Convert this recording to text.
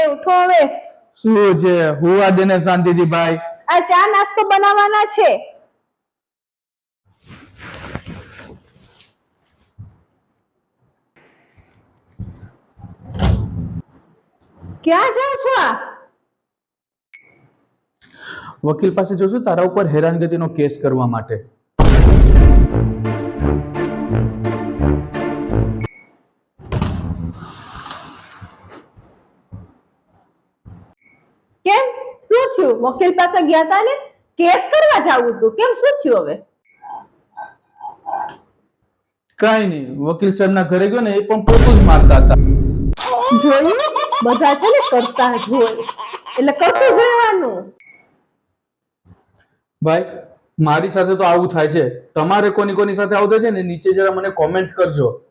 ઉઠો હવે. શું છે? હુવા દેને શાંતિથી ભાઈ. આ ચા નાસ્તો બનાવવાના છે. ક્યાં જાવ છો આ? વકીલ પાસે જશું તારા ઉપર હેરાનગતિનો કેસ કરવા માટે. કેમ શું થયું? વકીલ પાસે ગયા તા ને કેસ કરવા જાવું હતું. કેમ શું થયું હવે? કઈ નહીં, વકીલ સાહેબ ના ઘરે ગયો ને એ પણ પોતું જ મારતા હતા. જોયું? બધા છે ને કરતા જ હોય એટલે કરતું જ રહેવાનું. ભાઈ મારી સાથે તો આવું થાય છે. તમારે કોની કોની સાથે આવું થાય છે ને નીચે જરા મને કોમેન્ટ કરજો.